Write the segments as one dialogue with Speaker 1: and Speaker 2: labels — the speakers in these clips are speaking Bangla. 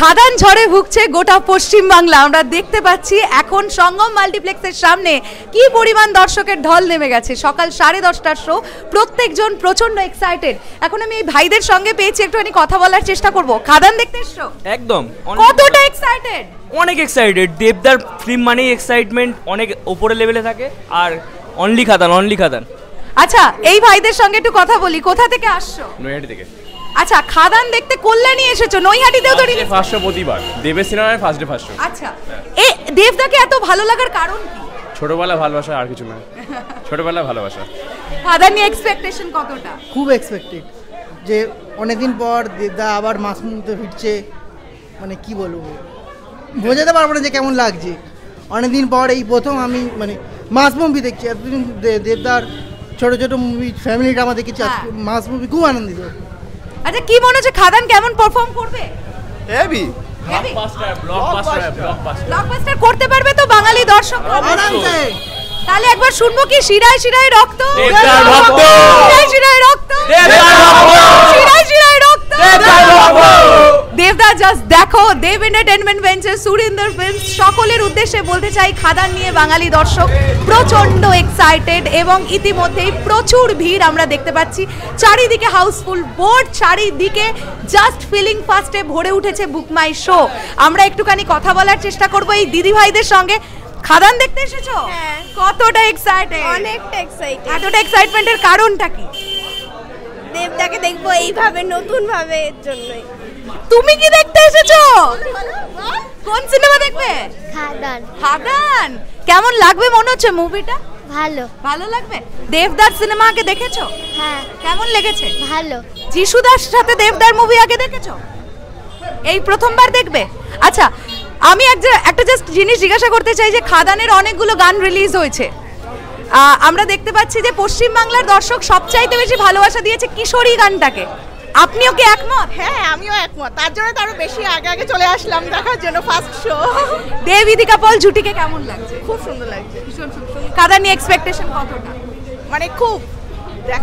Speaker 1: খাদান ঝড়ে ভুগছে গোটা পশ্চিম বাংলা। আমরা দেখতে পাচ্ছি এখন সঙ্গম মাল্টিপ্লেক্সের সামনে কি পরিমাণ দর্শকের ঢল নেমে গেছে। সকাল 10:30টার শো, প্রত্যেকজন প্রচন্ড এক্সাইটেড। এখন আমি এই ভাইদের সঙ্গে পেয়েছি, একটুখানি কথা বলার চেষ্টা করব। খাদান দেখতে এসছো?
Speaker 2: একদম।
Speaker 1: কতটা এক্সাইটেড?
Speaker 2: অনেক এক্সাইটেড। দেবদার ফিল্ম মানেই এক্সাইটমেন্ট অনেক উপরে লেভেলে থাকে, আর অনলি খাদান, অনলি খাদান।
Speaker 1: আচ্ছা, এই ভাইদের সঙ্গে একটু কথা বলি। কোথা থেকে আসছো?
Speaker 3: নৈহাটি থেকে।
Speaker 1: আচ্ছা, খাদান দেখতে কল্যাণী এসেছো, নৈহাটিতেও তো রিলিজ।
Speaker 3: ফার্স্ট শো প্রতিবার দেবের সিনেমার ফার্স্ট ডে ফার্স্ট শো।
Speaker 1: আচ্ছা, এই দেবদাকে এত ভালো লাগার কারণ কি?
Speaker 3: ছোটবেলা ভালোবাসা, আর কিছু না। ছোটবেলা ভালোবাসা।
Speaker 1: খাদান নিয়ে এক্সপেকটেশন কতটা?
Speaker 4: খুব এক্সপেক্টেড, যে অনেকদিন পর দেবদা আবার মাস মুভিতে ফিরছে। মানে কি বলবো, বোঝাতে পারবো না যে কেমন লাগছে। অনেকদিন পর এই প্রথম আমি মানে মাস মুভি দেখছি। এতদিন দেবদার ছোট ছোট মুভি, ফ্যামিলি ড্রামা দেখেছি, আজকে মাস মুভি খুব আনন্দিত।
Speaker 1: আচ্ছা, কি মনে হচ্ছে খাদান কেমন পারফর্ম করবে?
Speaker 3: হেভি
Speaker 1: ব্লকবাস্টার করতে পারবে তো বাঙালি দর্শক? তাহলে একবার শুনবো কি শিরায় শিরায় রক্ত,
Speaker 2: দেবদার ভক্ত,
Speaker 1: শিরায় শিরায় রক্ত,
Speaker 2: দেবদার ভক্ত,
Speaker 1: শিরায় শিরায় রক্ত,
Speaker 2: দেবদার ভক্ত।
Speaker 1: দেবদা জাস্ট দেখো, দেব এন্টারটেইনমেন্ট ভেঞ্চার, সুরিন্দর ফিল্মস সকলের উদ্দেশ্যে বলতে চাই, খাদান নিয়ে বাঙালি দর্শক প্রচন্ড এক্সাইটেড এবং ইতিমধ্যেই প্রচুর ভিড় আমরা দেখতে পাচ্ছি। চারিদিকে হাউসফুল, বোর্ড চারিদিকে, জাস্ট ফিলিং ফার্স্টে ভরে উঠেছে বুক মাই শো। আমরা একটুখানি কথা বলার চেষ্টা করব এই দিদি ভাইদের সঙ্গে। খাদান দেখতে এসেছো?
Speaker 5: হ্যাঁ।
Speaker 1: কতটা এক্সাইটেড?
Speaker 5: অনেকটা এক্সাইটেড।
Speaker 1: এতটা এক্সাইটমেন্টের কারণটা কি?
Speaker 5: দেবদাকে দেখবো এইভাবে, নতুন ভাবে, এর জন্যই।
Speaker 1: তুমি কি দেখতে এসেছো? কোন সিনেমা দেখবে?
Speaker 6: খাদান।
Speaker 1: খাদান কেমন লাগবে মনে হচ্ছে মুভিটা?
Speaker 6: ভালো।
Speaker 1: ভালো লাগবে। দেবদার সিনেমা আগে দেখেছো?
Speaker 6: হ্যাঁ।
Speaker 1: কেমন লেগেছে?
Speaker 6: ভালো।
Speaker 1: যিশুদার সাথে দেবদার মুভি আগে দেখেছো? এই প্রথমবার দেখবে? আচ্ছা, আমি একটা জাস্ট জিনিস জিজ্ঞাসা করতে চাই যে খাদানের অনেকগুলো গান রিলিজ হয়েছে। আমরা দেখতে পাচ্ছি যে পশ্চিমবাংলার দর্শক সবচাইতে বেশি ভালোবাসা দিয়েছে কিশোরী গানটাকে। আপনিও কি একমত?
Speaker 7: হ্যাঁ, আমিও একমত। তার জন্য তো আরো বেশি আগে চলে আসলাম দেখার জন্য ফার্স্ট শো।
Speaker 1: দেব ইদিকা পল জুটিকে কেমন লাগছে?
Speaker 7: খুব সুন্দর লাগছে।
Speaker 1: ভীষণ সুন্দর। খাদান নিয়ে এক্সপেকটেশন কতটা?
Speaker 7: মানে খুব।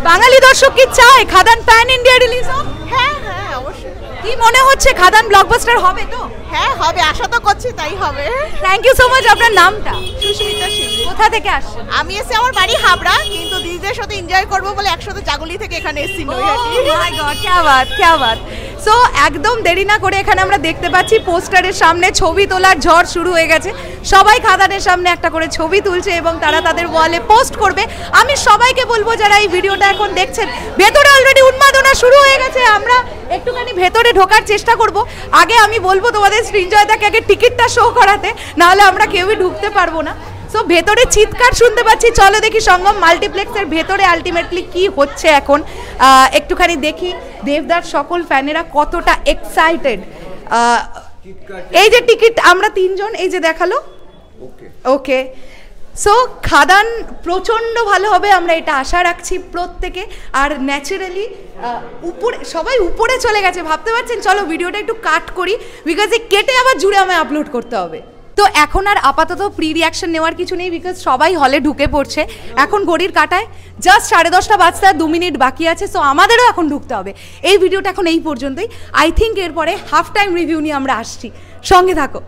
Speaker 1: বাঙালি দর্শক কি চায় খাদান প্যান ইন্ডিয়া রিলিজ হোক?
Speaker 7: হ্যাঁ হ্যাঁ, অবশ্যই।
Speaker 1: কি মনে হচ্ছে খাদান ব্লকবাস্টার হবে তো?
Speaker 7: হ্যাঁ হবে, আশা তো করছি তাই হবে।
Speaker 1: Thank you so much. আপনার নামটা?
Speaker 7: সুস্মিতা সিং।
Speaker 1: কোথা থেকে আসছেন?
Speaker 7: আমি এসে, আমার বাড়ি হাবড়া, কিন্তু দিদিদের সাথে এনজয় করবো বলে একসাথে জাগুলি থেকে এখানে এসেছি নৈহাটি।
Speaker 1: মাই গড, ক্যা বাত ক্যা বাত। সো একদম দেরি না করে এখানে আমরা দেখতে পাচ্ছি পোস্টারের সামনে ছবি তোলার ঝড় শুরু হয়ে গেছে। সবাই খাদানের সামনে একটা করে ছবি তুলছে এবং তারা তাদের ওয়ালে পোস্ট করবে। আমি সবাইকে বলবো যারা এই ভিডিওটা এখন দেখছেন, ভেতরে অলরেডি উন্মাদনা শুরু হয়ে গেছে। আমরা একটুখানি ভেতরে ঢোকার চেষ্টা করব। আগে আমি বলবো তোমাদের সৃঞ্জয়দাকে আগে টিকিটটা শো করাতে, নাহলে আমরা কেউই ঢুকতে পারবো না। সো ভেতরে চিৎকার শুনতে পাচ্ছি। চলো দেখি সঙ্গম মাল্টিপ্লেক্সের ভেতরে আলটিমেটলি কি হচ্ছে এখন। একটুখানি দেখি দেবদার সকল ফ্যানেরা কতটা এক্সাইটেড। এই যে টিকিট আমরা তিনজন, এই যে দেখালো। ওকে, সো খাদান প্রচণ্ড ভালো হবে, আমরা এটা আশা রাখছি প্রত্যেকে। আর ন্যাচারালি উপরে সবাই উপরে চলে গেছে, ভাবতে পারছেন। চলো ভিডিওটা একটু কাট করি, বিকজ এই কেটে আবার জুড়ে আমায় আপলোড করতে হবে। তো এখন আর আপাতত প্রি রিয়াকশন নেওয়ার কিছু নেই, বিকজ সবাই হলে ঢুকে পড়ছে। এখন ঘড়ির কাটায় জাস্ট 10:30 বাজতে আর 2 মিনিট বাকি আছে। সো আমাদেরও এখন ঢুকতে হবে। এই ভিডিওটা এখন এই পর্যন্তই। আই থিঙ্ক এরপরে হাফ টাইম রিভিউ নিয়ে আমরা আসছি, সঙ্গে থাকো।